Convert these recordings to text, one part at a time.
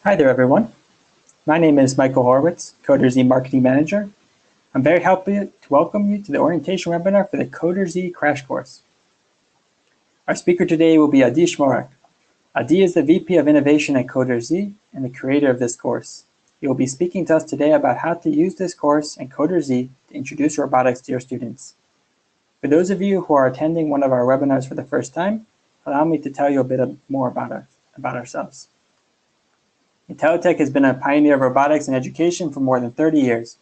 Hi there, everyone. My name is Michael Horowitz, CoderZ Marketing Manager. I'm very happy to welcome you to the orientation webinar for the CoderZ Crash Course. Our speaker today will be Adi Shmorak. Adi is the VP of Innovation at CoderZ and the creator of this course. He will be speaking to us today about how to use this course and CoderZ to introduce robotics to your students. For those of you who are attending one of our webinars for the first time, allow me to tell you a bit more about ourselves. Intelitech has been a pioneer of robotics in education for more than 30 years.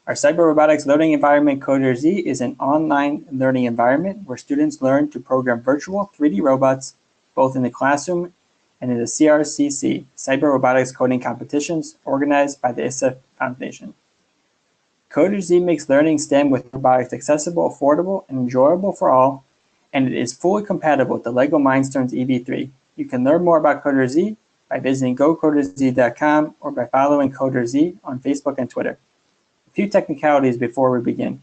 Our cyber robotics learning environment CoderZ is an online learning environment where students learn to program virtual 3D robots both in the classroom and in the CRCC, Cyber Robotics Coding Competitions, organized by the ISA Foundation. CoderZ makes learning STEM with robotics accessible, affordable, and enjoyable for all, and it is fully compatible with the LEGO Mindstorms EV3. You can learn more about CoderZ by visiting gocoderz.com or by following CoderZ on Facebook and Twitter. A few technicalities before we begin.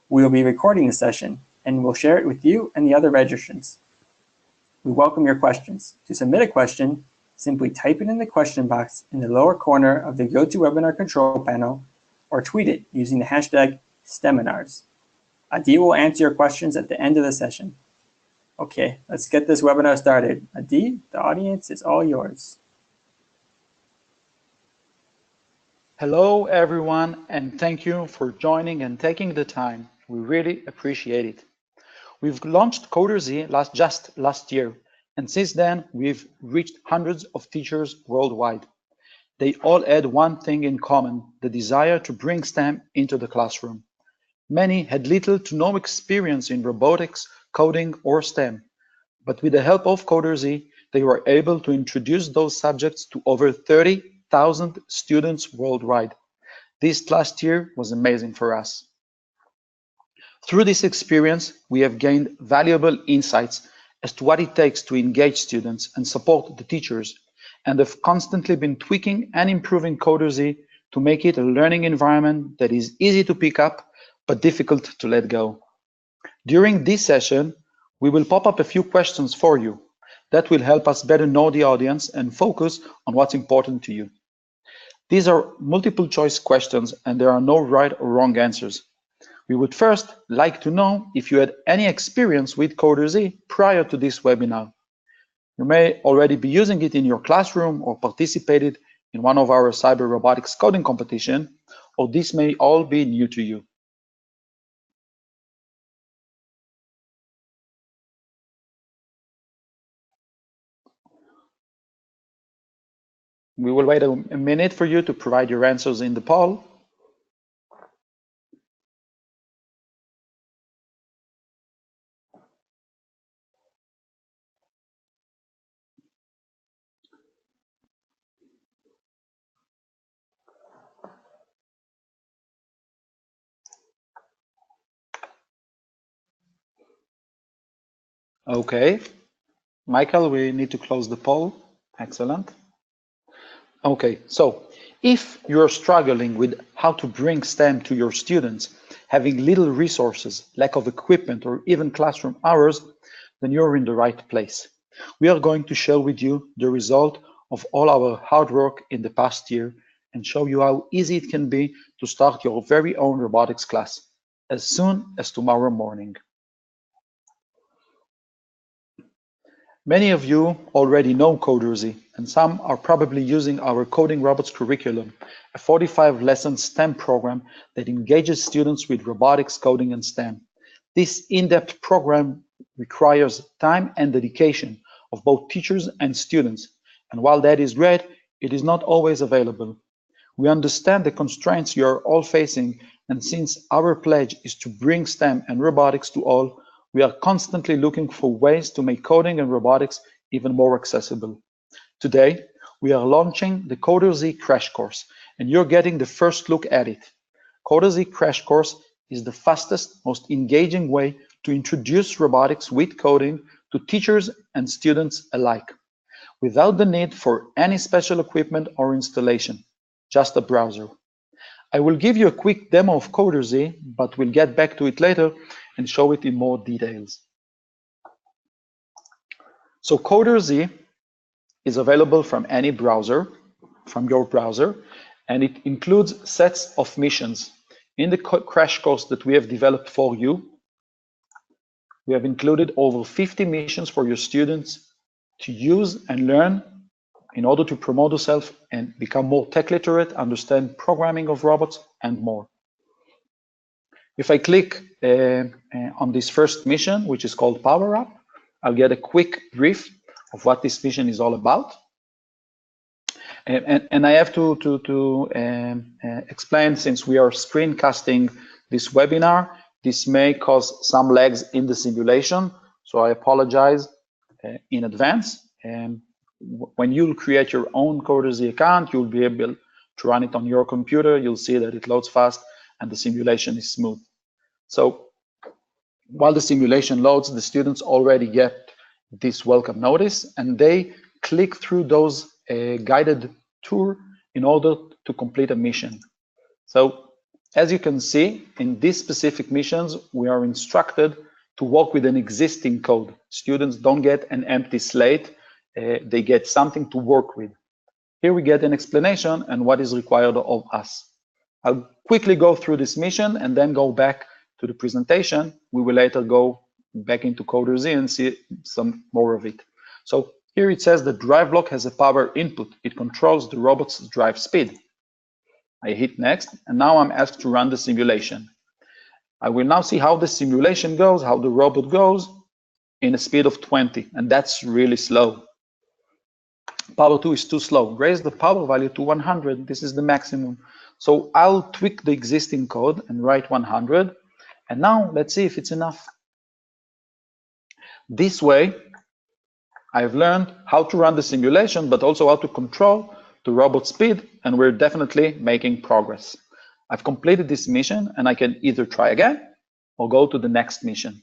We will be recording the session and we'll share it with you and the other registrants. We welcome your questions. To submit a question, simply type it in the question box in the lower corner of the GoToWebinar control panel or tweet it using the hashtag STEMinars. Adi will answer your questions at the end of the session. Okay, let's get this webinar started. Adi, the audience is all yours. Hello, everyone, and thank you for joining and taking the time. We really appreciate it. We've launched CoderZ just last year, and since then, we've reached hundreds of teachers worldwide. They all had one thing in common, the desire to bring STEM into the classroom. Many had little to no experience in robotics, coding, or STEM, but with the help of CoderZ, they were able to introduce those subjects to over 30,000 students worldwide. This last year was amazing for us. Through this experience, we have gained valuable insights as to what it takes to engage students and support the teachers, and have constantly been tweaking and improving CoderZ to make it a learning environment that is easy to pick up but difficult to let go. During this session, we will pop up a few questions for you that will help us better know the audience and focus on what's important to you. These are multiple choice questions and there are no right or wrong answers. We would first like to know if you had any experience with CoderZ prior to this webinar. You may already be using it in your classroom or participated in one of our cyber robotics coding competition, or this may all be new to you. We will wait a minute for you to provide your answers in the poll. Okay, Michael, we need to close the poll. Excellent. Okay, so if you're struggling with how to bring STEM to your students, having little resources, lack of equipment, or even classroom hours, then you're in the right place. We are going to share with you the result of all our hard work in the past year and show you how easy it can be to start your very own robotics class as soon as tomorrow morning. Many of you already know CoderZ, and some are probably using our Coding Robots curriculum, a 45-lesson STEM program that engages students with robotics, coding, and STEM. This in-depth program requires time and dedication of both teachers and students, and while that is great, it is not always available. We understand the constraints you are all facing, and since our pledge is to bring STEM and robotics to all, we are constantly looking for ways to make coding and robotics even more accessible. Today, we are launching the CoderZ Crash Course, and you're getting the first look at it. CoderZ Crash Course is the fastest, most engaging way to introduce robotics with coding to teachers and students alike, without the need for any special equipment or installation, just a browser. I will give you a quick demo of CoderZ, but we'll get back to it later and show it in more details. So CoderZ is available from any browser. from your browser, and it includes sets of missions. In the crash course that we have developed for you, we have included over 50 missions for your students to use and learn in order to promote yourself and become more tech literate, understand programming of robots, and more. If I click on this first mission, which is called Power Up, I'll get a quick brief of what this mission is all about. And I have to explain, since we are screencasting this webinar, this may cause some lags in the simulation. So I apologize in advance. And when you create your own CoderZ account, you'll be able to run it on your computer. You'll see that it loads fast and the simulation is smooth. So while the simulation loads, the students already get this welcome notice, and they click through those guided tour in order to complete a mission. So as you can see, in these specific missions, we are instructed to work with an existing code. Students don't get an empty slate, they get something to work with. Here we get an explanation and what is required of us. I'll quickly go through this mission and then go back to the presentation. We will later go back into CoderZ and see some more of it. So here it says the drive block has a power input. It controls the robot's drive speed. I hit next, and now I'm asked to run the simulation. I will now see how the simulation goes, how the robot goes in a speed of 20, and that's really slow. Power 2 is too slow. Raise the power value to 100. This is the maximum. So I'll tweak the existing code and write 100. And now let's see if it's enough. This way, I've learned how to run the simulation, but also how to control the robot speed, and we're definitely making progress. I've completed this mission, and I can either try again or go to the next mission.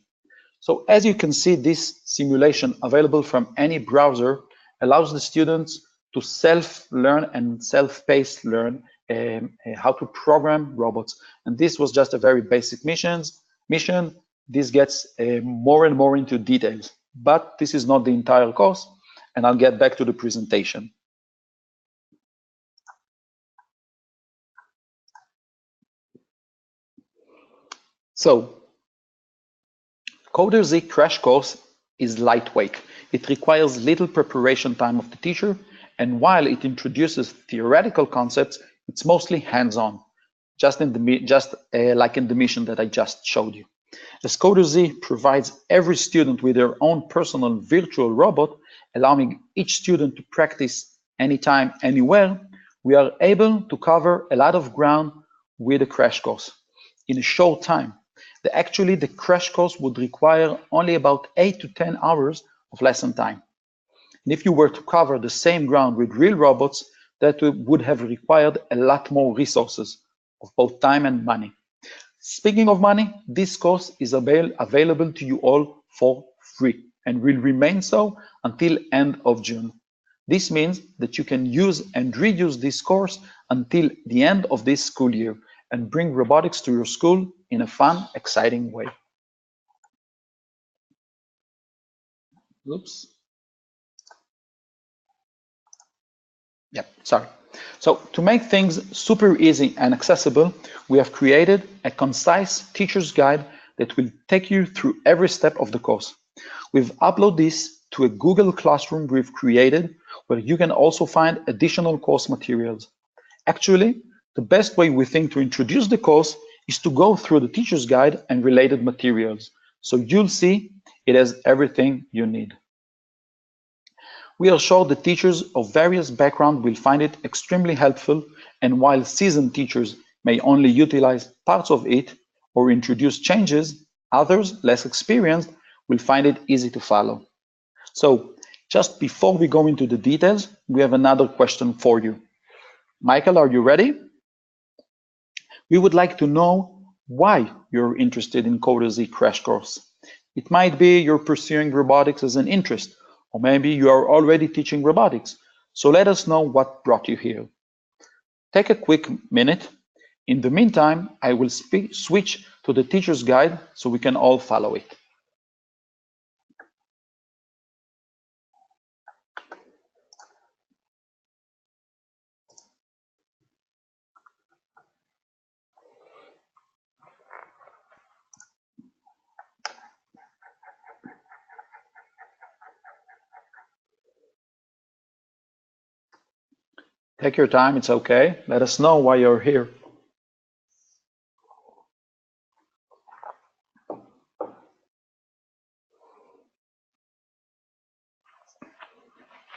So as you can see, this simulation available from any browser allows the students to self-learn and self-paced learn how to program robots. And this was just a very basic mission. This gets more and more into details, but this is not the entire course, and I'll get back to the presentation. So, CoderZ crash course is lightweight. It requires little preparation time of the teacher, and while it introduces theoretical concepts, it's mostly hands-on, just like in the mission that I just showed you. As CoderZ provides every student with their own personal virtual robot, allowing each student to practice anytime, anywhere, we are able to cover a lot of ground with a crash course in a short time. Actually, the crash course would require only about 8 to 10 hours of lesson time. And if you were to cover the same ground with real robots, that would have required a lot more resources of both time and money. Speaking of money, this course is available to you all for free and will remain so until end of June. This means that you can use and reuse this course until the end of this school year and bring robotics to your school in a fun, exciting way. Oops. Yep, sorry. So to make things super easy and accessible, we have created a concise teacher's guide that will take you through every step of the course. We've uploaded this to a Google Classroom we've created, where you can also find additional course materials. Actually, the best way we think to introduce the course is to go through the teacher's guide and related materials. So you'll see it has everything you need. We are sure the teachers of various backgrounds will find it extremely helpful, and while seasoned teachers may only utilize parts of it or introduce changes, others, less experienced, will find it easy to follow. So just before we go into the details, we have another question for you. Michael, are you ready? We would like to know why you're interested in CoderZ crash course. It might be you're pursuing robotics as an interest, or maybe you are already teaching robotics. So let us know what brought you here. Take a quick minute. In the meantime, I will switch to the teacher's guide so we can all follow it. Take your time, it's okay. Let us know why you're here.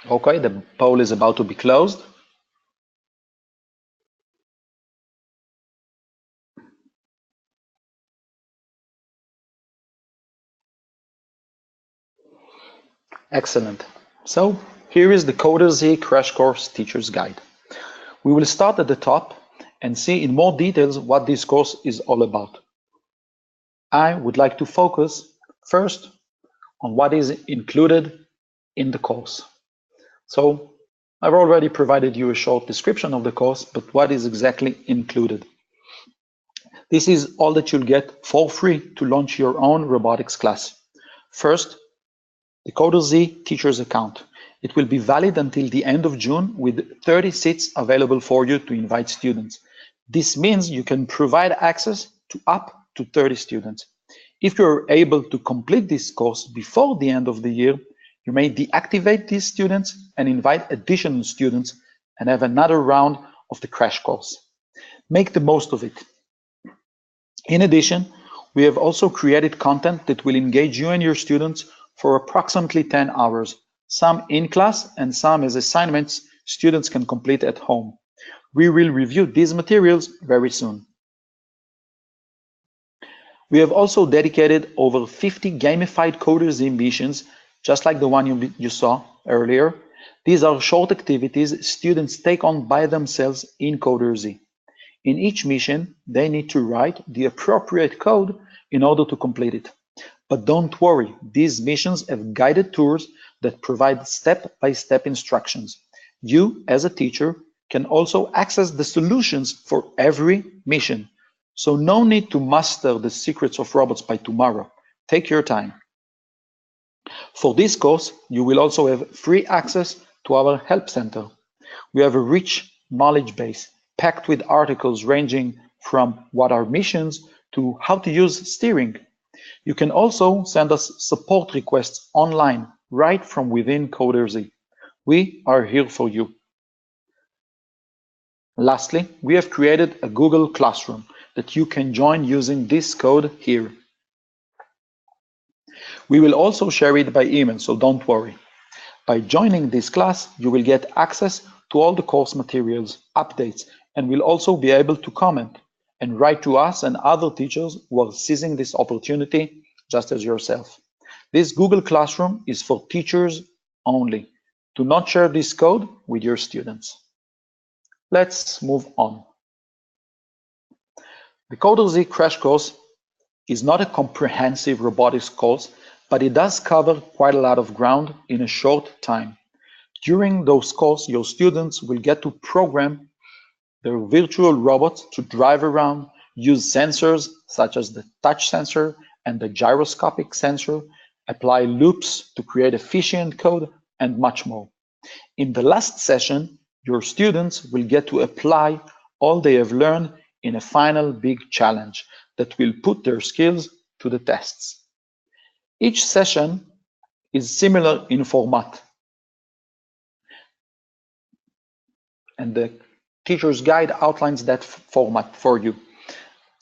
Okay, the poll is about to be closed. Excellent. So here is the CoderZ Crash Course Teacher's Guide. We will start at the top and see in more details what this course is all about. I would like to focus first on what is included in the course. So I've already provided you a short description of the course, but what is exactly included? This is all that you'll get for free to launch your own robotics class. First, the CoderZ teacher's account. It will be valid until the end of June with 30 seats available for you to invite students. This means you can provide access to up to 30 students. If you're able to complete this course before the end of the year, you may deactivate these students and invite additional students and have another round of the crash course. Make the most of it. In addition, we have also created content that will engage you and your students for approximately 10 hours, some in class and some as assignments students can complete at home. We will review these materials very soon. We have also dedicated over 50 gamified CoderZ missions, just like the one you saw earlier. These are short activities students take on by themselves in CoderZ. In each mission, they need to write the appropriate code in order to complete it. But don't worry, these missions have guided tours that provide step-by-step instructions. You, as a teacher, can also access the solutions for every mission. So no need to master the secrets of robots by tomorrow. Take your time. For this course, you will also have free access to our help center. We have a rich knowledge base packed with articles ranging from what are missions to how to use steering. You can also send us support requests online right from within CoderZ. We are here for you. Lastly, we have created a Google Classroom that you can join using this code here. We will also share it by email, so don't worry. By joining this class, you will get access to all the course materials, updates, and will also be able to comment and write to us and other teachers who are seizing this opportunity just as yourself. This Google Classroom is for teachers only. Do not share this code with your students. Let's move on. The CoderZ Crash Course is not a comprehensive robotics course, but it does cover quite a lot of ground in a short time. During those courses, your students will get to program their virtual robots to drive around, use sensors such as the touch sensor and the gyroscopic sensor, apply loops to create efficient code, and much more. In the last session, your students will get to apply all they have learned in a final big challenge that will put their skills to the tests. Each session is similar in format, and the teacher's guide outlines that format for you.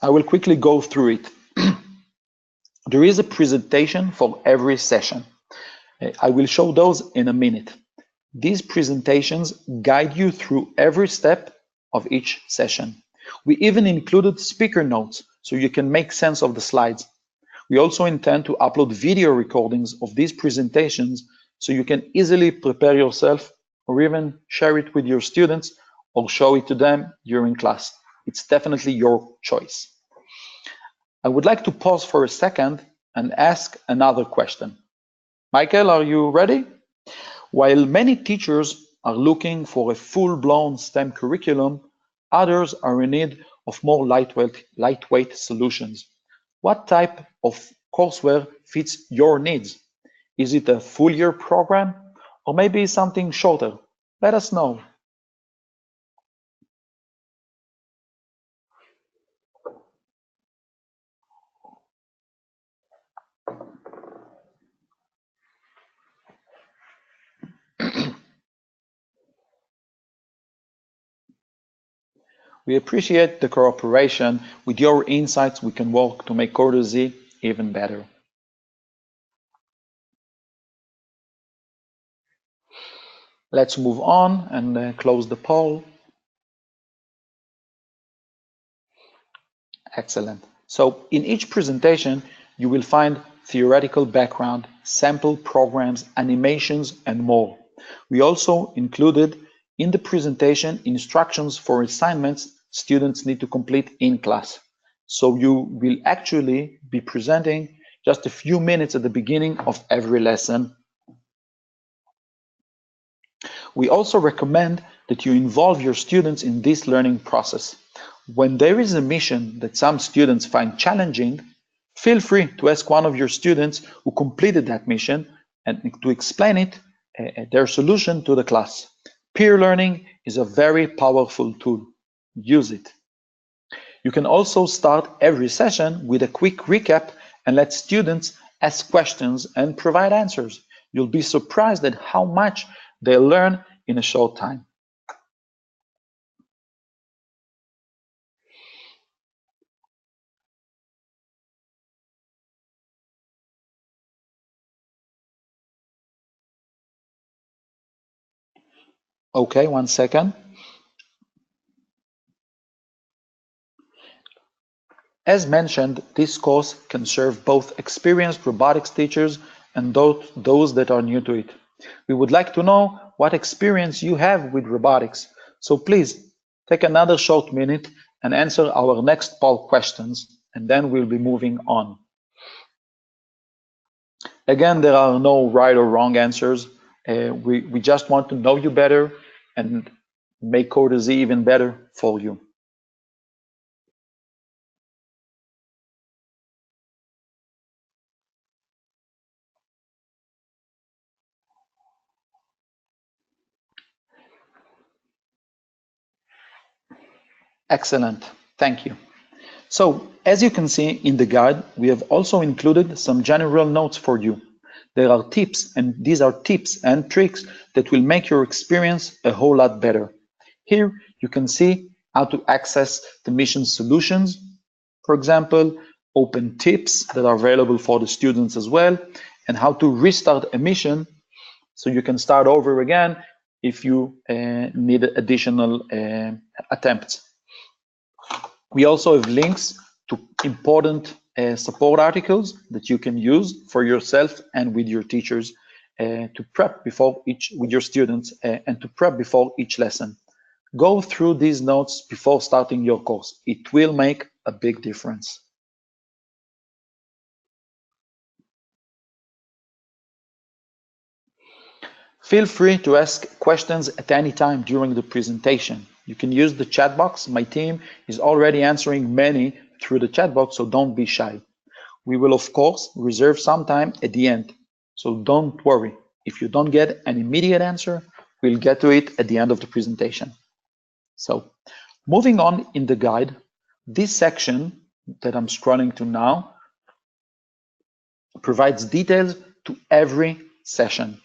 I will quickly go through it. There is a presentation for every session. I will show those in a minute. These presentations guide you through every step of each session. We even included speaker notes so you can make sense of the slides. We also intend to upload video recordings of these presentations so you can easily prepare yourself or even share it with your students or show it to them during class. It's definitely your choice. I would like to pause for a second and ask another question. Michael, are you ready? While many teachers are looking for a full-blown STEM curriculum, others are in need of more lightweight solutions. What type of courseware fits your needs? Is it a full-year program or maybe something shorter? Let us know. We appreciate the cooperation. With your insights, we can work to make CoderZ even better. Let's move on and close the poll. Excellent. So in each presentation, you will find theoretical background, sample programs, animations, and more. We also included in the presentation instructions for assignments students need to complete in class. So you will actually be presenting just a few minutes at the beginning of every lesson. We also recommend that you involve your students in this learning process. When there is a mission that some students find challenging, feel free to ask one of your students who completed that mission and to explain it, their solution to the class. Peer learning is a very powerful tool. Use it. You can also start every session with a quick recap and let students ask questions and provide answers. You'll be surprised at how much they learn in a short time. Okay, 1 second. As mentioned, this course can serve both experienced robotics teachers and those that are new to it. We would like to know what experience you have with robotics. So please take another short minute and answer our next poll questions, and then we'll be moving on. Again, there are no right or wrong answers. We just want to know you better and make CoderZ even better for you. Excellent, thank you. So, as you can see in the guide, we have also included some general notes for you. There are tips, and these are tips and tricks that will make your experience a whole lot better. Here, you can see how to access the mission solutions. For example, open tips that are available for the students as well, and how to restart a mission so you can start over again if you need additional attempts. We also have links to important support articles that you can use for yourself and with your teachers to prep before with your students and to prep before each lesson. Go through these notes before starting your course. It will make a big difference. Feel free to ask questions at any time during the presentation. You can use the chat box. My team is already answering many through the chat box, so don't be shy. We will, of course, reserve some time at the end, so don't worry. If you don't get an immediate answer, we'll get to it at the end of the presentation. So, moving on in the guide, this section that I'm scrolling to now provides details to every session.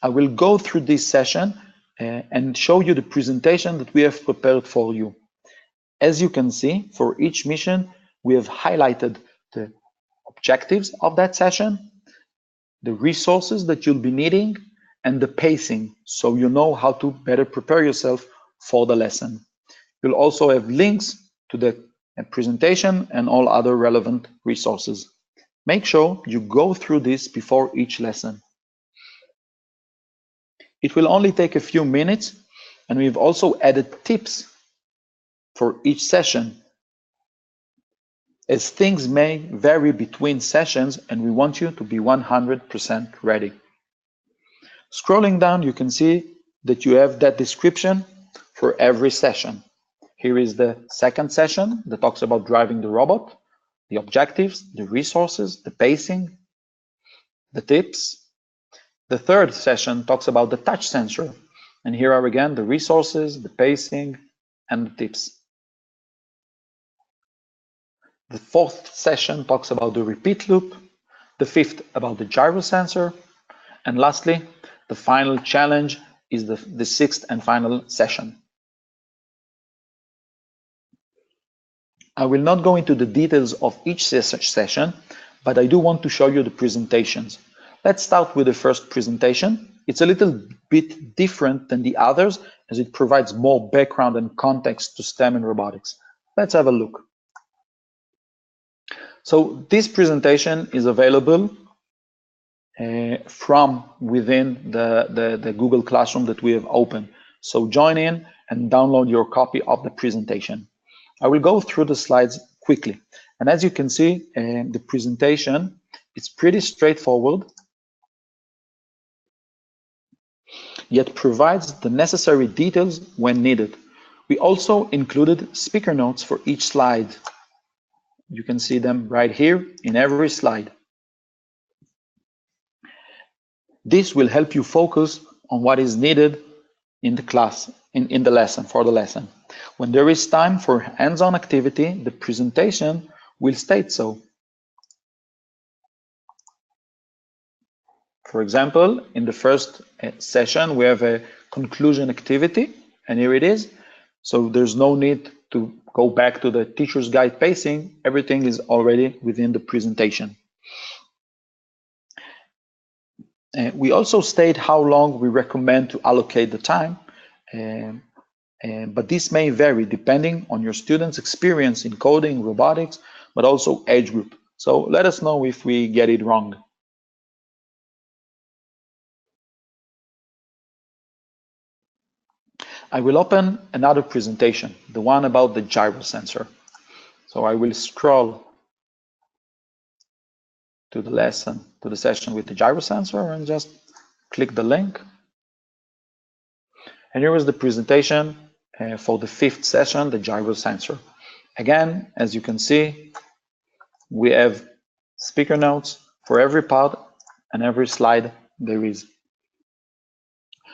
I will go through this session and show you the presentation that we have prepared for you. As you can see, for each mission, we have highlighted the objectives of that session, the resources that you'll be needing, and the pacing, so you know how to better prepare yourself for the lesson. You'll also have links to the presentation and all other relevant resources. Make sure you go through this before each lesson. It will only take a few minutes, and we've also added tips for each session, as things may vary between sessions and we want you to be 100% ready. Scrolling down, you can see that you have that description for every session. Here is the second session that talks about driving the robot, the objectives, the resources, the pacing, the tips. The third session talks about the touch sensor, and here are again the resources, the pacing, and the tips. The fourth session talks about the repeat loop, the fifth about the gyro sensor, and lastly, the final challenge is the sixth and final session. I will not go into the details of each session, but I do want to show you the presentations. Let's start with the first presentation. It's a little bit different than the others as it provides more background and context to STEM and robotics. Let's have a look. So this presentation is available from within the Google Classroom that we have opened. So join in and download your copy of the presentation. I will go through the slides quickly. And as you can see, the presentation is pretty straightforward, yet provides the necessary details when needed. We also included speaker notes for each slide. You can see them right here in every slide. This will help you focus on what is needed in the class, in the lesson, for the lesson. When there is time for hands-on activity, the presentation will state so. For example, in the first session, we have a conclusion activity, and here it is. So there's no need to go back to the teacher's guide pacing. Everything is already within the presentation. We also state how long we recommend to allocate the time, but this may vary depending on your students' experience in coding, robotics, but also age group. So let us know if we get it wrong. I will open another presentation, the one about the gyro sensor. So I will scroll to the lesson, to the session with the gyro sensor, and just click the link. And here is the presentation for the 5th session, the gyro sensor. Again, as you can see, we have speaker notes for every part and every slide there is.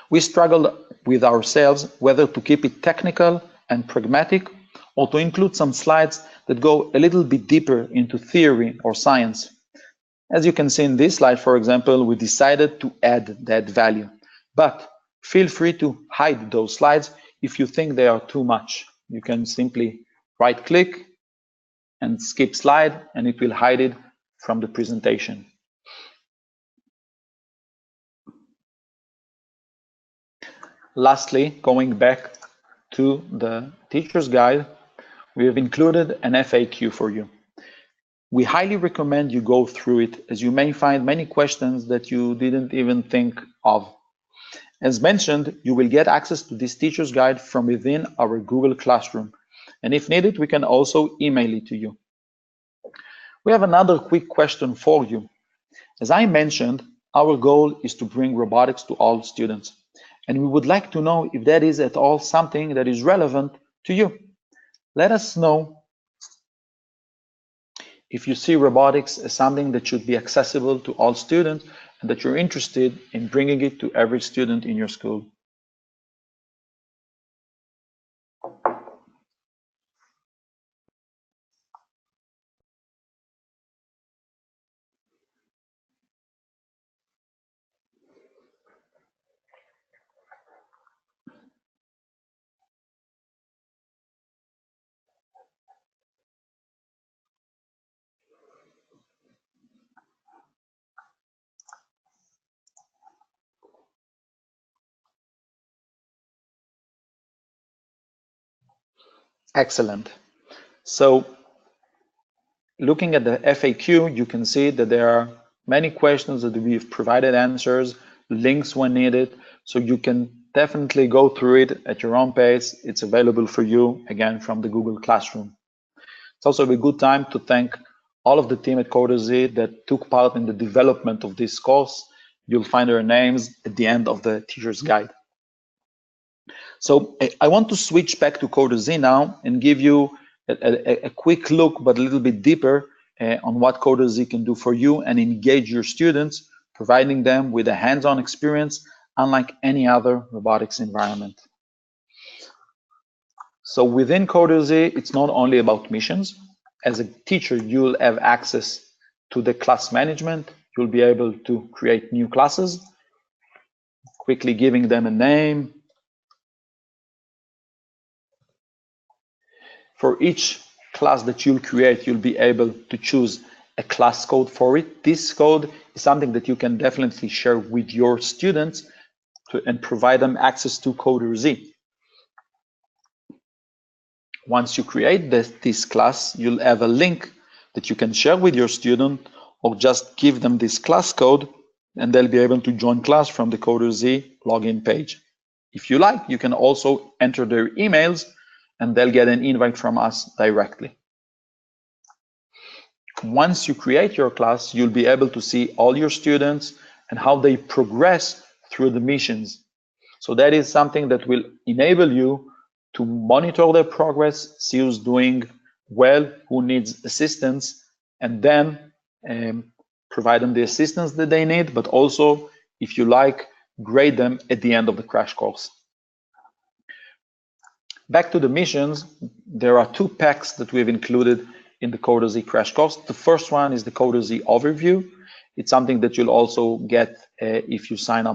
We struggled with ourselves whether to keep it technical and pragmatic or to include some slides that go a little bit deeper into theory or science. As you can see in this slide, for example, we decided to add that value, but feel free to hide those slides if you think they are too much. You can simply right-click and skip slide, and it will hide it from the presentation. Lastly, going back to the teacher's guide, we have included an FAQ for you. We highly recommend you go through it, as you may find many questions that you didn't even think of. As mentioned, you will get access to this teacher's guide from within our Google Classroom, and if needed, we can also email it to you. We have another quick question for you. As I mentioned, our goal is to bring robotics to all students, and we would like to know if that is at all something that is relevant to you. Let us know if you see robotics as something that should be accessible to all students and that you're interested in bringing it to every student in your school. Excellent. So looking at the FAQ, you can see that there are many questions that we've provided answers, links when needed, so you can definitely go through it at your own pace. It's available for you, again, from the Google Classroom. It's also a good time to thank all of the team at CoderZ that took part in the development of this course. You'll find their names at the end of the teacher's guide. So I want to switch back to CoderZ now and give you a quick look, but a little bit deeper on what CoderZ can do for you and engage your students, providing them with a hands-on experience unlike any other robotics environment. So within CoderZ, it's not only about missions. As a teacher, you'll have access to the class management. You'll be able to create new classes, quickly giving them a name. For each class that you'll create, you'll be able to choose a class code for it. This code is something that you can definitely share with your students and provide them access to CoderZ. Once you create this class, you'll have a link that you can share with your student, or just give them this class code and they'll be able to join class from the CoderZ login page. If you like, you can also enter their emails and they'll get an invite from us directly. Once you create your class, you'll be able to see all your students and how they progress through the missions. So that is something that will enable you to monitor their progress, see who's doing well, who needs assistance, and then provide them the assistance that they need, but also, if you like, grade them at the end of the crash course. Back to the missions, there are two packs that we've included in the CoderZ crash course. The first one is the CoderZ overview. It's something that you'll also get if you signed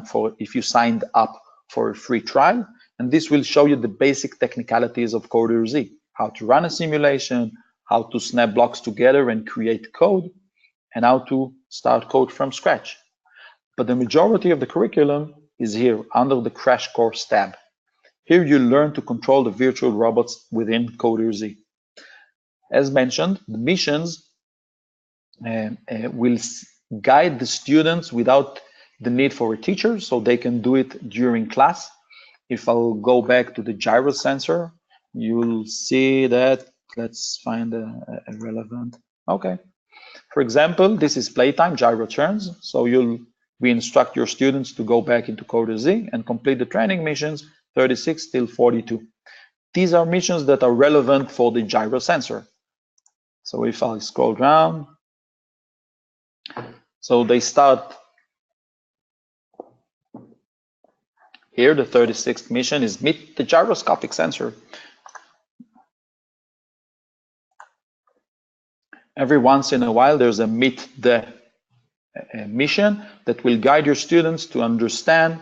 up for a free trial. And this will show you the basic technicalities of CoderZ, how to run a simulation, how to snap blocks together and create code, and how to start code from scratch. But the majority of the curriculum is here under the crash course tab. Here you learn to control the virtual robots within CoderZ. As mentioned, the missions will guide the students without the need for a teacher, so they can do it during class. If I'll go back to the gyro sensor, you'll see that, let's find a relevant, okay. For example, this is playtime gyro turns, so we instruct your students to go back into CoderZ and complete the training missions 36 till 42. These are missions that are relevant for the gyro sensor. So if I scroll down, so they start here. The 36th mission is meet the gyroscopic sensor. Every once in a while, there's a meet the mission that will guide your students to understand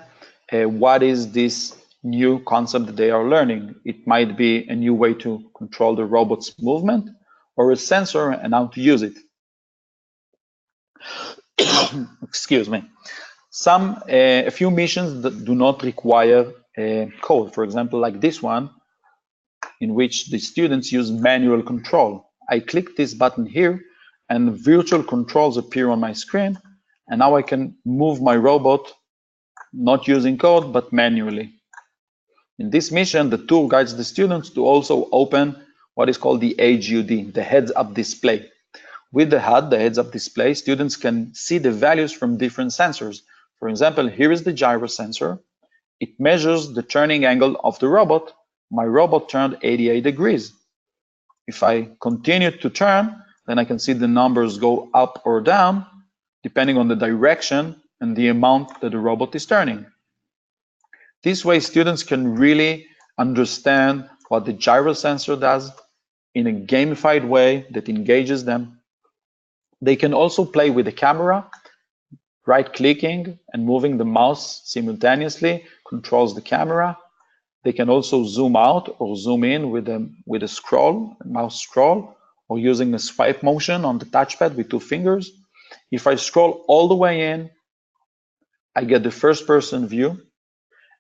what is this new concept that they are learning. It might be a new way to control the robot's movement, or a sensor and how to use it. Excuse me. A few missions that do not require code, for example, like this one, in which the students use manual control. I click this button here and virtual controls appear on my screen, and now I can move my robot not using code but manually. In this mission, the tool guides the students to also open what is called the HUD, the heads-up display. With the HUD, the heads-up display, students can see the values from different sensors. For example, here is the gyro sensor. It measures the turning angle of the robot. My robot turned 88 degrees. If I continue to turn, then I can see the numbers go up or down, depending on the direction and the amount that the robot is turning. This way, students can really understand what the gyro sensor does in a gamified way that engages them. They can also play with the camera. Right-clicking and moving the mouse simultaneously controls the camera. They can also zoom out or zoom in with a mouse scroll, or using a swipe motion on the touchpad with 2 fingers. If I scroll all the way in, I get the first-person view.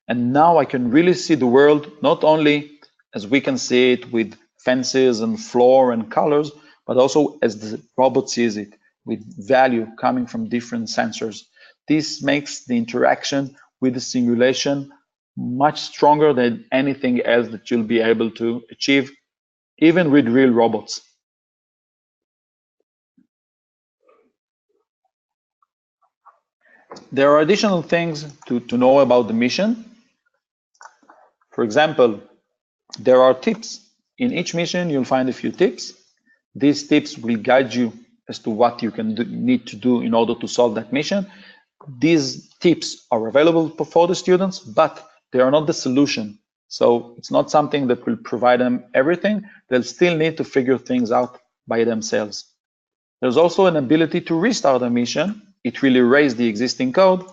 And now I can really see the world, not only as we can see it with fences and floor and colors, but also as the robot sees it, with value coming from different sensors. This makes the interaction with the simulation much stronger than anything else that you'll be able to achieve, even with real robots. There are additional things to know about the mission. For example, there are tips. In each mission, you'll find a few tips. These tips will guide you as to what you need to do in order to solve that mission. These tips are available for the students, but they are not the solution. So it's not something that will provide them everything. They'll still need to figure things out by themselves. There's also an ability to restart a mission. It will erase the existing code.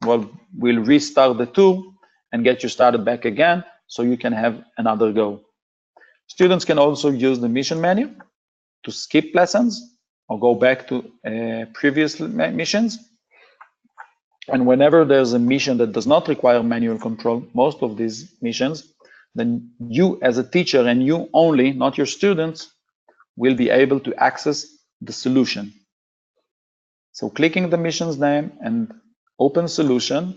We'll restart the tool and get you started back again so you can have another go. Students can also use the mission menu. to skip lessons or go back to previous missions. And whenever there's a mission that does not require manual control, most of these missions, then you as a teacher and you only, not your students, will be able to access the solution. So clicking the mission's name and open solution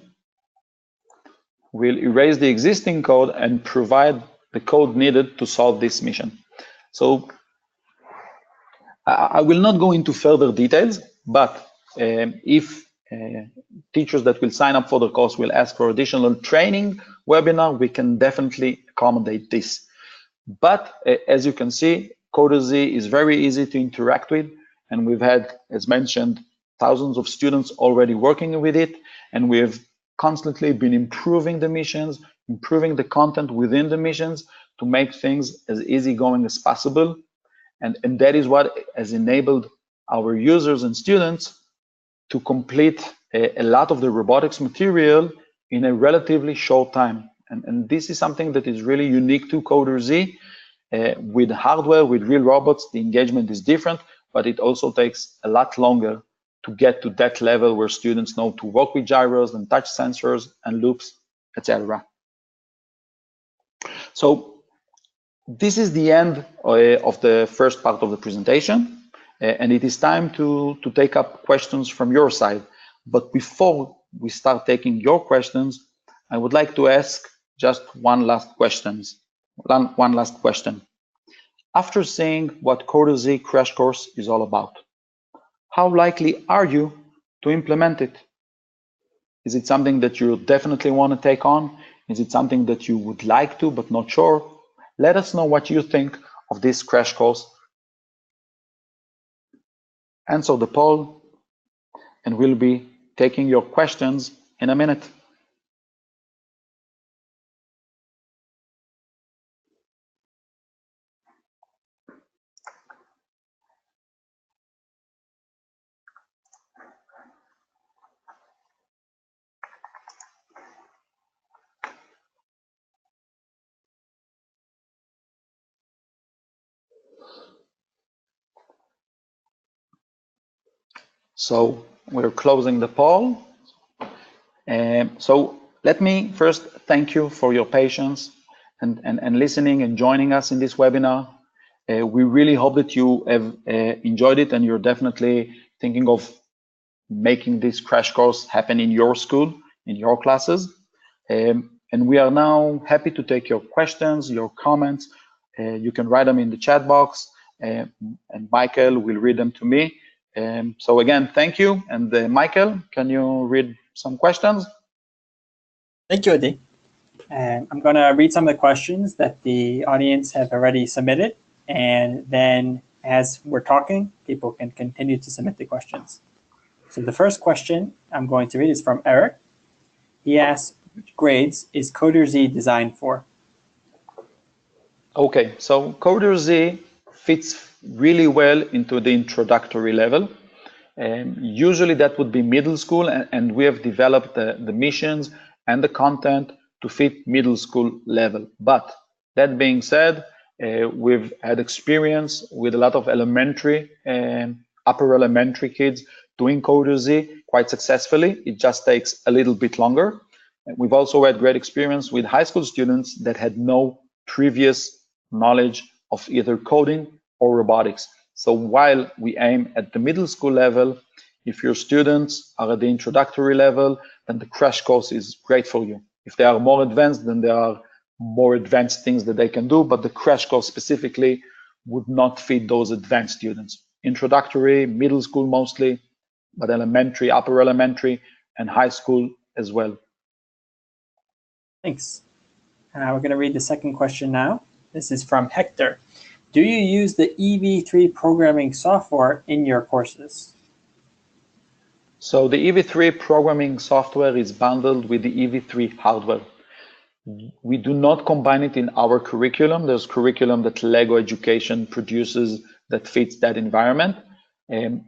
will erase the existing code and provide the code needed to solve this mission. So I will not go into further details, but if teachers that will sign up for the course will ask for additional training webinar, we can definitely accommodate this. But as you can see, CoderZ is very easy to interact with, and we've had, as mentioned, thousands of students already working with it, and we've constantly been improving the missions, improving the content within the missions to make things as easygoing as possible. And that is what has enabled our users and students to complete a lot of the robotics material in a relatively short time. And this is something that is really unique to CoderZ. With hardware, with real robots, the engagement is different, but it also takes a lot longer to get to that level where students know to work with gyros and touch sensors and loops, etc. So this is the end of the first part of the presentation, and it is time to take up questions from your side. But before we start taking your questions, I would like to ask just one last question. After seeing what CoderZ Crash Course is all about, how likely are you to implement it? Is it something that you definitely want to take on? Is it something that you would like to but not sure? Let us know what you think of this crash course. Answer the poll, and we'll be taking your questions in a minute. So we're closing the poll. So let me first thank you for your patience and listening and joining us in this webinar. We really hope that you have enjoyed it and you're definitely thinking of making this crash course happen in your school, in your classes. And we are now happy to take your questions, your comments. You can write them in the chat box, and Michael will read them to me. So again, thank you. And Michael, can you read some questions? Thank you, Adi. I'm going to read some of the questions that the audience have already submitted, and then as we're talking, people can continue to submit the questions. So the first question I'm going to read is from Eric. He asks, which grades is CoderZ designed for? Okay, so CoderZ fits really well into the introductory level. Usually that would be middle school, and we have developed the missions and the content to fit middle school level. But that being said, we've had experience with a lot of elementary and upper elementary kids doing CoderZ quite successfully. It just takes a little bit longer. We've also had great experience with high school students that had no previous knowledge of either coding or robotics. So while we aim at the middle school level, if your students are at the introductory level, then the crash course is great for you. If they are more advanced, then there are more advanced things that they can do, but the crash course specifically would not fit those advanced students. Introductory, middle school mostly, but elementary, upper elementary, and high school as well. Thanks. We're going to read the second question now. This is from Hector. Do you use the EV3 programming software in your courses? So the EV3 programming software is bundled with the EV3 hardware. We do not combine it in our curriculum. There's curriculum that Lego Education produces that fits that environment.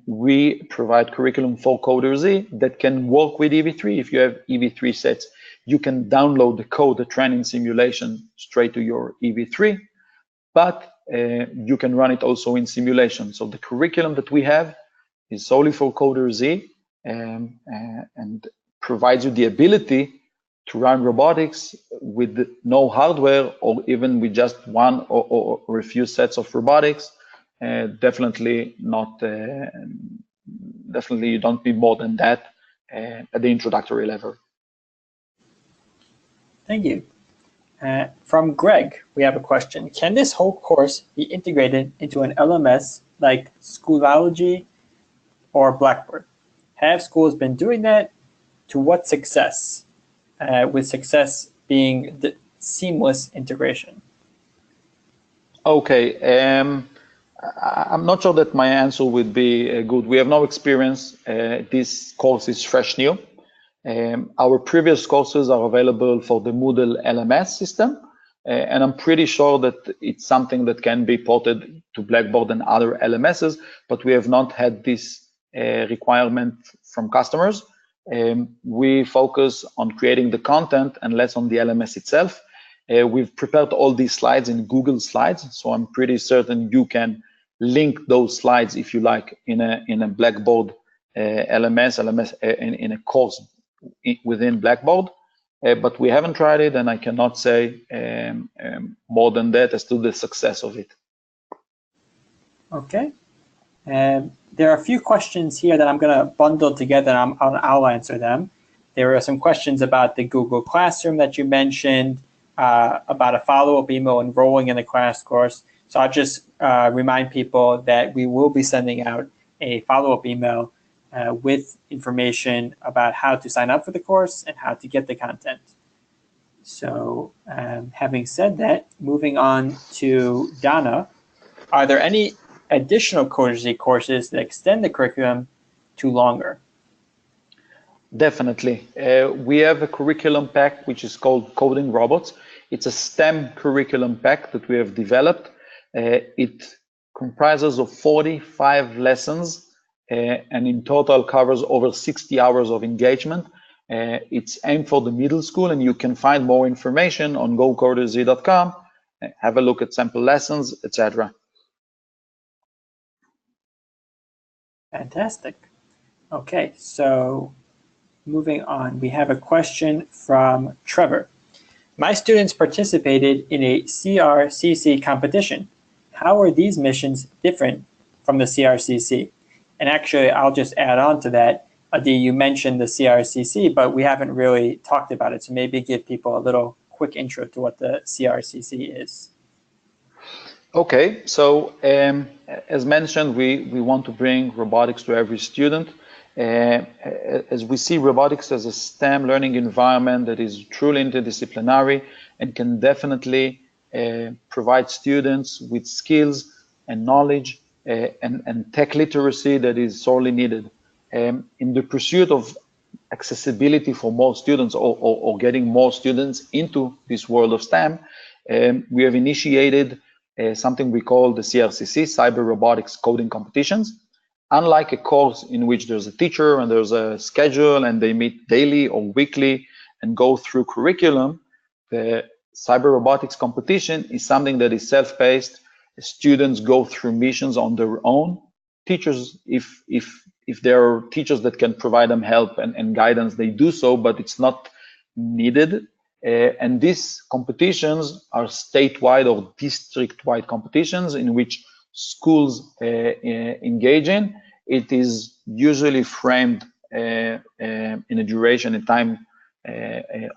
We provide curriculum for CoderZ that can work with EV3. If you have EV3 sets, you can download the code, the training simulation straight to your EV3. but you can run it also in simulation. So the curriculum that we have is solely for CoderZ and provides you the ability to run robotics with no hardware, or even with just one or a few sets of robotics. Definitely not. Definitely, you don't need more than that at the introductory level. Thank you. From Greg, we have a question. Can this whole course be integrated into an LMS like Schoology or Blackboard? Have schools been doing that? To what success? With success being the seamless integration. Okay, I'm not sure that my answer would be good. We have no experience. This course is fresh new. Our previous courses are available for the Moodle LMS system, and I'm pretty sure that it's something that can be ported to Blackboard and other LMSs, but we have not had this requirement from customers. We focus on creating the content and less on the LMS itself. We've prepared all these slides in Google Slides, so I'm pretty certain you can link those slides if you like in a Blackboard LMS in a course within Blackboard, but we haven't tried it, and I cannot say more than that as to the success of it. Okay. There are a few questions here that I'm going to bundle together, and I'll answer them. There are some questions about the Google Classroom that you mentioned, about a follow-up email enrolling in the crash course. So I'll just remind people that we will be sending out a follow-up email with information about how to sign up for the course and how to get the content. So having said that, moving on to Donna, are there any additional CoderZ courses that extend the curriculum to longer? Definitely. We have a curriculum pack which is called Coding Robots. It's a STEM curriculum pack that we have developed. It comprises of 45 lessons and in total covers over 60 hours of engagement. It's aimed for the middle school, and you can find more information on gocoderz.com. Have a look at sample lessons, etc. Fantastic. Okay, so moving on, we have a question from Trevor. My students participated in a CRCC competition. How are these missions different from the CRCC? And actually, I'll just add on to that. Adi, you mentioned the CRCC, but we haven't really talked about it. So maybe give people a little quick intro to what the CRCC is. Okay, so as mentioned, we want to bring robotics to every student. As we see robotics as a STEM learning environment that is truly interdisciplinary and can definitely provide students with skills and knowledge and tech literacy that is sorely needed. In the pursuit of accessibility for more students or getting more students into this world of STEM, we have initiated something we call the CRCC, Cyber Robotics Coding Competitions. Unlike a course in which there's a teacher and there's a schedule and they meet daily or weekly and go through curriculum, the cyber robotics competition is something that is self-paced. Students go through missions on their own. Teachers, if there are teachers that can provide them help and guidance, they do so, but it's not needed. And these competitions are statewide or district-wide competitions in which schools engage in. It is usually framed in a duration and time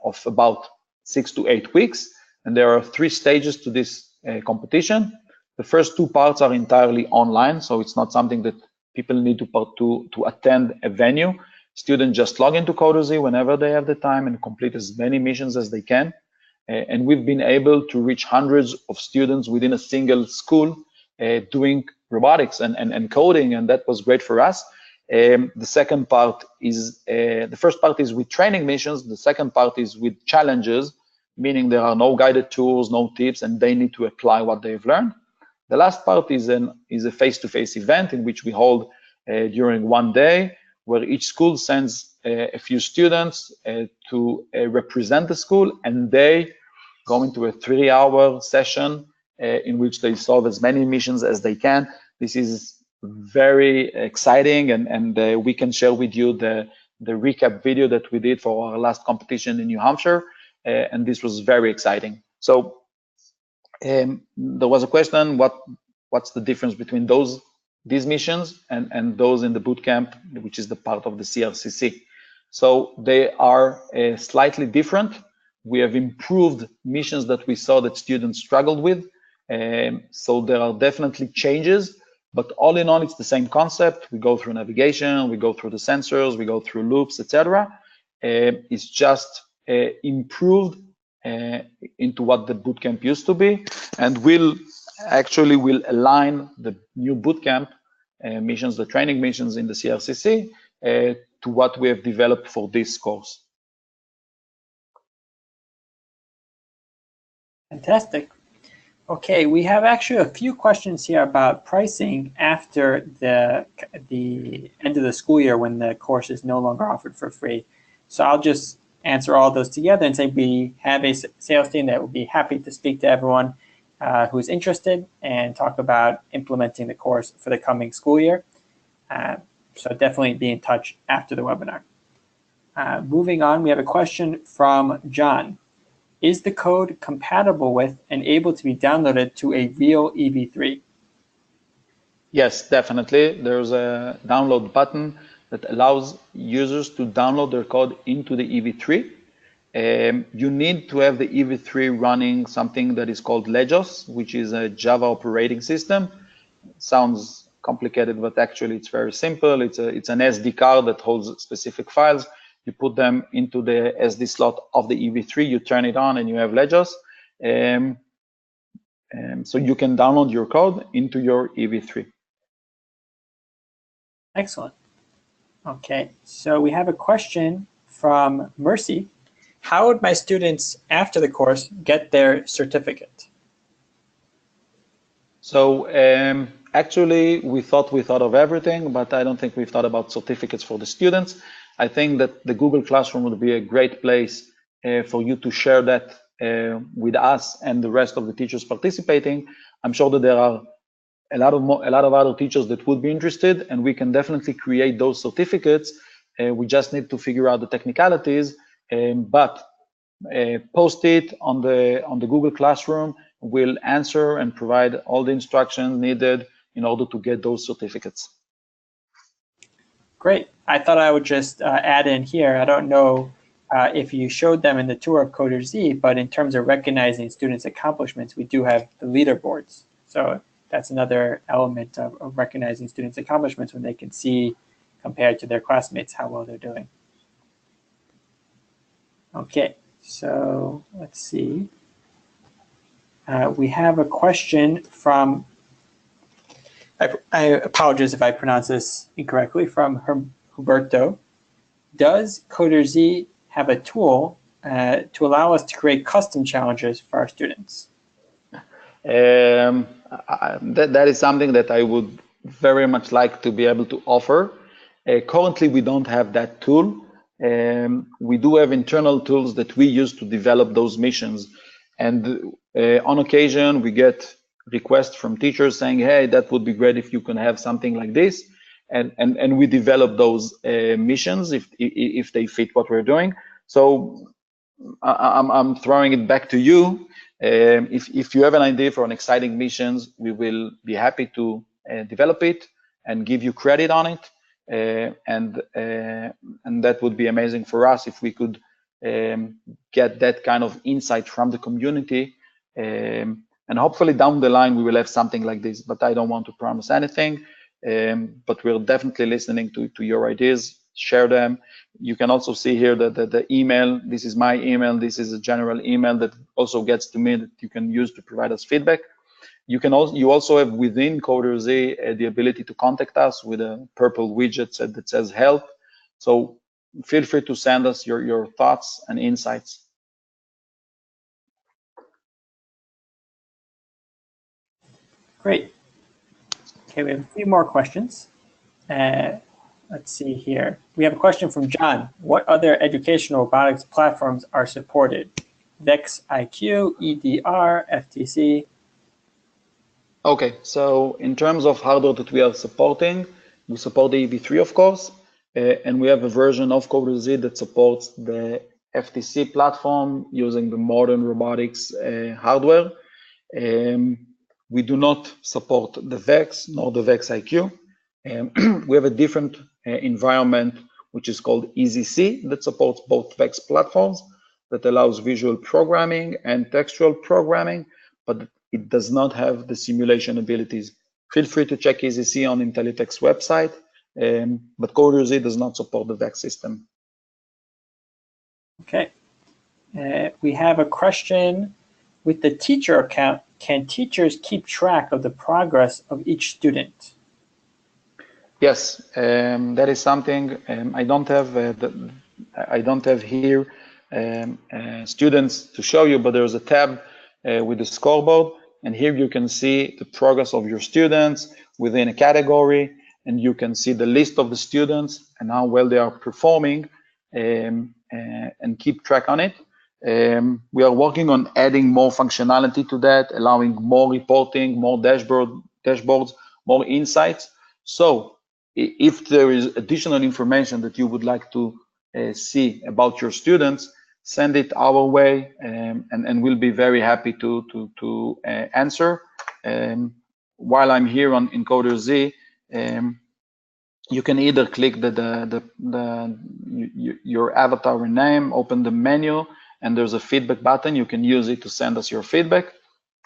of about 6 to 8 weeks. And there are 3 stages to this competition. The first 2 parts are entirely online, so it's not something that people need to attend a venue. Students just log into CoderZ whenever they have the time and complete as many missions as they can. And we've been able to reach hundreds of students within a single school doing robotics and coding, and that was great for us. The second part is, the first part is with training missions. The second part is with challenges, meaning there are no guided tools, no tips, and they need to apply what they've learned. The last part is a face-to-face event in which we hold during one day, where each school sends a few students to represent the school, and they go into a 3-hour session in which they solve as many missions as they can. This is very exciting, and we can share with you the recap video that we did for our last competition in New Hampshire, and this was very exciting. So there was a question, what's the difference between these missions and those in the bootcamp, which is the part of the CRCC? So they are slightly different. We have improved missions that we saw that students struggled with. So there are definitely changes, but all in all, it's the same concept. We go through navigation, we go through the sensors, we go through loops, etc. It's just improved into what the bootcamp used to be, and will align the new bootcamp missions, the training missions in the CRCC, to what we have developed for this course. Fantastic. Okay, we have actually a few questions here about pricing after the end of the school year when the course is no longer offered for free. So I'll just answer all those together and say we have a sales team that will be happy to speak to everyone who's interested and talk about implementing the course for the coming school year. So definitely be in touch after the webinar. Moving on, we have a question from John. Is the code compatible with and able to be downloaded to a real EV3? Yes, definitely. There's a download button that allows users to download their code into the EV3. You need to have the EV3 running something that is called Legos, which is a Java operating system. It sounds complicated, but actually it's very simple. It's an SD card that holds specific files. You put them into the SD slot of the EV3, you turn it on, and you have Legos. So you can download your code into your EV3. Excellent. Okay, so we have a question from Mercy. How would my students after the course get their certificate? So actually, we thought of everything, but I don't think we've thought about certificates for the students. I think that the Google Classroom would be a great place for you to share that with us and the rest of the teachers participating. I'm sure that there are a lot of other teachers that would be interested, and we can definitely create those certificates. We just need to figure out the technicalities, but post it on the Google Classroom. We'll answer and provide all the instructions needed in order to get those certificates. Great. I thought I would just add in here, I don't know if you showed them in the tour of CoderZ, but in terms of recognizing students' accomplishments, we do have the leaderboards. So that's another element of recognizing students' accomplishments when they can see, compared to their classmates, how well they're doing. Okay, so let's see. We have a question from, I apologize if I pronounce this incorrectly, from Huberto. Does CoderZ have a tool to allow us to create custom challenges for our students? That is something that I would very much like to be able to offer. Currently, we don't have that tool. We do have internal tools that we use to develop those missions. And on occasion, we get requests from teachers saying, hey, that would be great if you can have something like this. And we develop those missions if they fit what we're doing. So I'm throwing it back to you. If you have an idea for an exciting missions, we will be happy to develop it and give you credit on it. And that would be amazing for us if we could get that kind of insight from the community. And hopefully down the line, we will have something like this, but I don't want to promise anything. But we're definitely listening to your ideas, share them. You can also see here that the email, this is my email, this is a general email that also gets to me that you can use to provide us feedback. You also have within CoderZ the ability to contact us with a purple widget that says help. So feel free to send us your thoughts and insights. Great. Okay, we have a few more questions. Let's see here. We have a question from John. What other educational robotics platforms are supported? VEX IQ, EDR, FTC. Okay, so in terms of hardware that we are supporting, we support the EV3, of course, and we have a version of CoderZ that supports the FTC platform using the modern robotics hardware. We do not support the VEX nor the VEX IQ. We have a different environment which is called EZC that supports both VEX platforms, that allows visual programming and textual programming, but it does not have the simulation abilities. Feel free to check EZC on Intellitek's website, but CoderZ does not support the VEX system. Okay. We have a question with the teacher account. Can teachers keep track of the progress of each student? Yes, that is something I don't have here students to show you, but there's a tab with the scoreboard, and here you can see the progress of your students within a category, and you can see the list of the students and how well they are performing, and keep track on it. We are working on adding more functionality to that, allowing more reporting, more dashboards, more insights. So if there is additional information that you would like to see about your students, send it our way, and we'll be very happy to answer. While I'm here in CoderZ, you can either click your avatar name, open the menu, and there's a feedback button. You can use it to send us your feedback,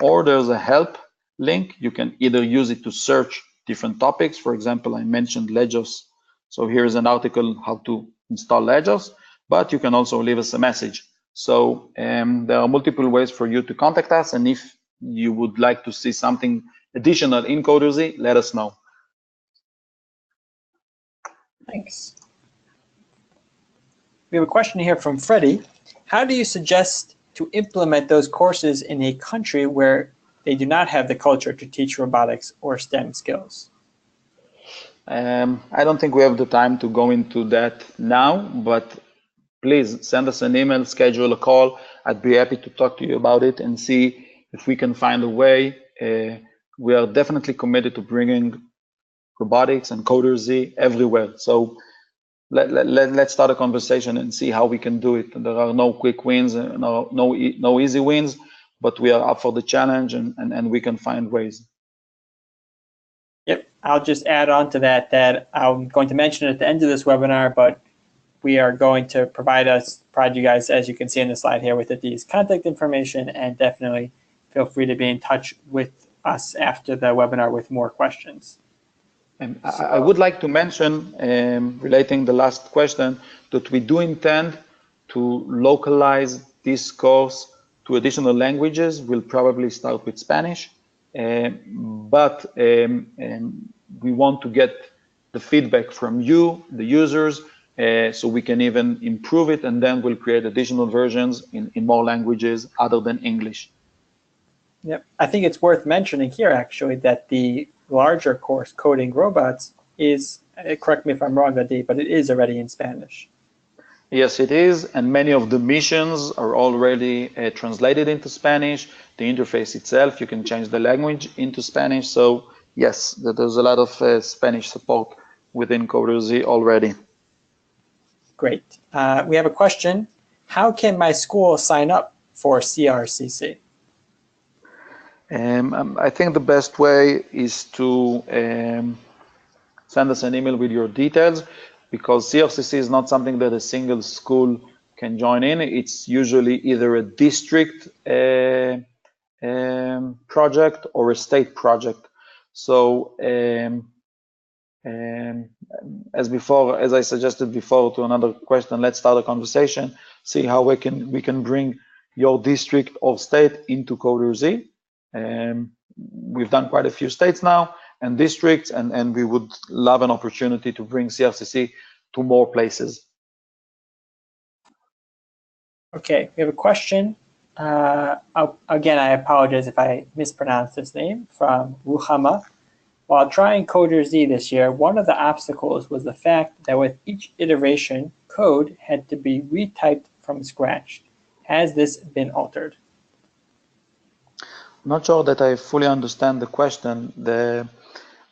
or there's a help link. You can either use it to search different topics. For example, I mentioned Legos, so here's an article how to install Legos, but you can also leave us a message. So there are multiple ways for you to contact us, and if you would like to see something additional in CoderZ, let us know. Thanks. We have a question here from Freddie. How do you suggest to implement those courses in a country where they do not have the culture to teach robotics or STEM skills? I don't think we have the time to go into that now, but please send us an email, schedule a call. I'd be happy to talk to you about it and see if we can find a way. We are definitely committed to bringing robotics and CoderZ everywhere. So let's start a conversation and see how we can do it. There are no quick wins, no easy wins, but we are up for the challenge, and we can find ways. Yep, I'll just add on to that I'm going to mention at the end of this webinar, but we are going to provide you guys, as you can see in the slide here, with Adi's contact information, and definitely feel free to be in touch with us after the webinar with more questions. I would like to mention, relating the last question, that we do intend to localize this course to additional languages. We'll probably start with Spanish, but we want to get the feedback from you, the users, so we can even improve it, and then we'll create additional versions in more languages other than English. Yep, I think it's worth mentioning here actually that the larger course, Coding Robots, is, correct me if I'm wrong, Adi, but it is already in Spanish. Yes, it is, and many of the missions are already translated into Spanish. The interface itself, you can change the language into Spanish. So yes, there's a lot of Spanish support within CoderZ already. Great. We have a question. How can my school sign up for CRCC? I think the best way is to send us an email with your details, because CRCC is not something that a single school can join in. It's usually either a district project or a state project. So as I suggested before to another question, let's start a conversation, see how we can bring your district or state into CoderZ. We've done quite a few states now and districts, and we would love an opportunity to bring CRCC to more places. Okay, we have a question. Again, I apologize if I mispronounced his name, from Ruhama. While trying CoderZ this year, one of the obstacles was the fact that with each iteration, code had to be retyped from scratch. Has this been altered? Not sure that I fully understand the question.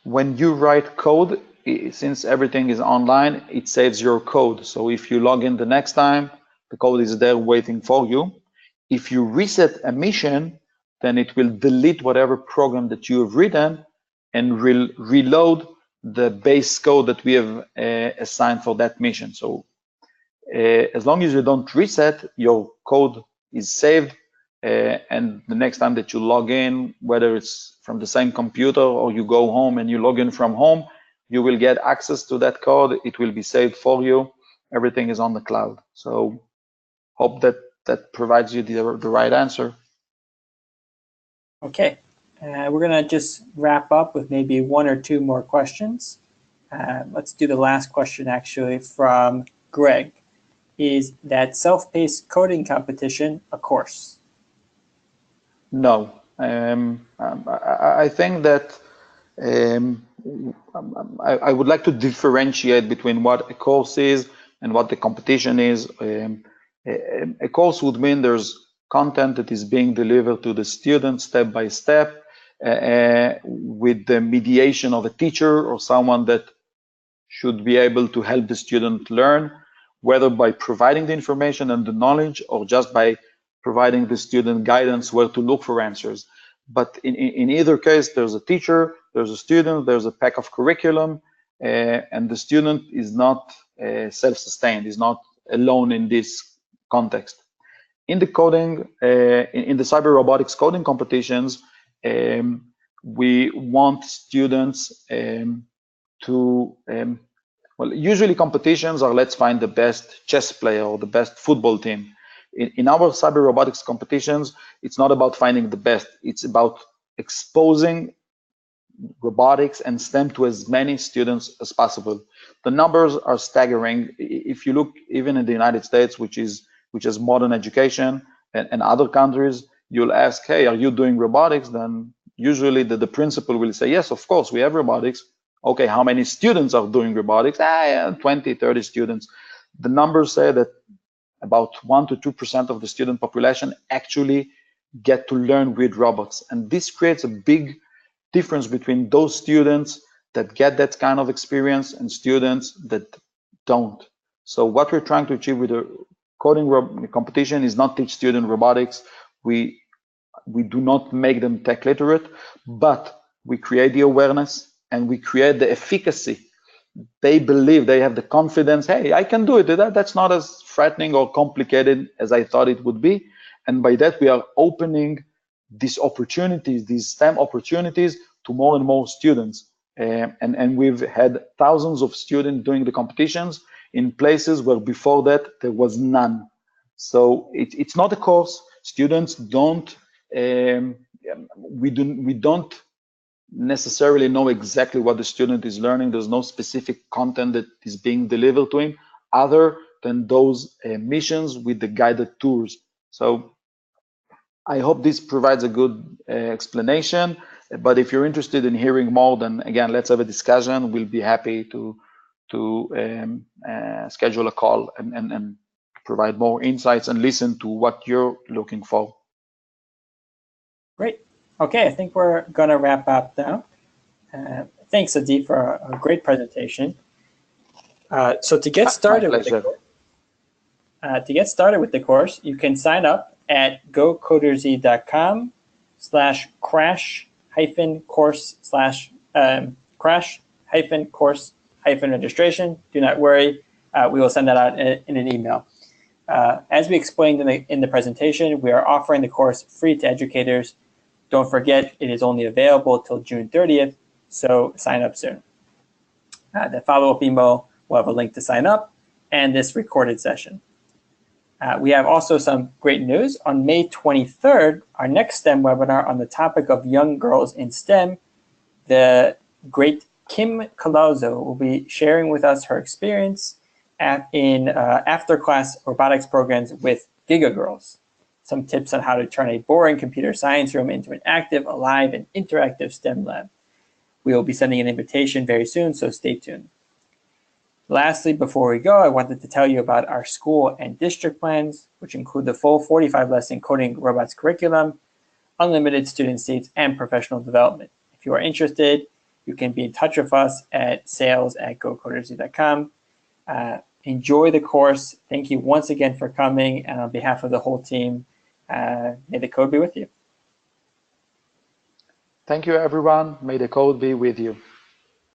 When you write code, since everything is online, it saves your code. So if you log in the next time, the code is there waiting for you. If you reset a mission, then it will delete whatever program that you have written and will reload the base code that we have assigned for that mission. So as long as you don't reset, your code is saved, and the next time that you log in, whether it's from the same computer or you go home and you log in from home, you will get access to that code. It will be saved for you. Everything is on the cloud. So hope that that provides you the right answer. Okay, we're gonna just wrap up with maybe one or two more questions. Let's do the last question actually from Greg. Is that self-paced coding competition a course? No, I think that I would like to differentiate between what a course is and what the competition is. A course would mean there's content that is being delivered to the student step by step with the mediation of a teacher or someone that should be able to help the student learn, whether by providing the information and the knowledge or just by providing the student guidance where to look for answers. But in either case, there's a teacher, there's a student, there's a pack of curriculum, and the student is not self-sustained, is not alone in this context. In the coding, in the cyber robotics coding competitions, we want students to, well, usually competitions are let's find the best chess player or the best football team. In our cyber robotics competitions, it's not about finding the best, it's about exposing robotics and STEM to as many students as possible. The numbers are staggering. If you look even in the United States, which is modern education, and other countries, you'll ask, hey, are you doing robotics? Then usually the principal will say, yes, of course, we have robotics. Okay, how many students are doing robotics? Yeah, 20, 30 students. The numbers say that about 1 to 2% of the student population actually get to learn with robots. And this creates a big difference between those students that get that kind of experience and students that don't. So what we're trying to achieve with the coding competition is not teach student robotics. We do not make them tech literate, but we create the awareness and we create the efficacy. They believe, they have the confidence, hey, I can do it. That's not as threatening or complicated as I thought it would be. And by that, we are opening these opportunities, these STEM opportunities to more and more students. And we've had thousands of students doing the competitions in places where before that there was none. So it's not a course. Students don't, we don't necessarily know exactly what the student is learning. There's no specific content that is being delivered to him other than those missions with the guided tours. So I hope this provides a good explanation, but if you're interested in hearing more, then again, let's have a discussion. We'll be happy to schedule a call and provide more insights and listen to what you're looking for. Great. Okay, I think we're gonna wrap up now. Thanks, Adi, for a great presentation. So to get started with the course, you can sign up at gocoderz.com/crash-course/registration. Do not worry, we will send that out in an email. As we explained in the presentation, we are offering the course free to educators. Don't forget, it is only available till June 30th, so sign up soon. The follow-up email will have a link to sign up and this recorded session. We have also some great news. On May 23rd, our next STEM webinar on the topic of young girls in STEM, the great Kim Colazo will be sharing with us her experience in after-class robotics programs with Giga Girls. Some tips on how to turn a boring computer science room into an active, alive, and interactive STEM lab. We will be sending an invitation very soon, so stay tuned. Lastly, before we go, I wanted to tell you about our school and district plans, which include the full 45-lesson coding robots curriculum, unlimited student seats, and professional development. If you are interested, you can be in touch with us at sales@gocoderz.com. Enjoy the course. Thank you once again for coming, and on behalf of the whole team, may the code be with you. Thank you, everyone. May the code be with you.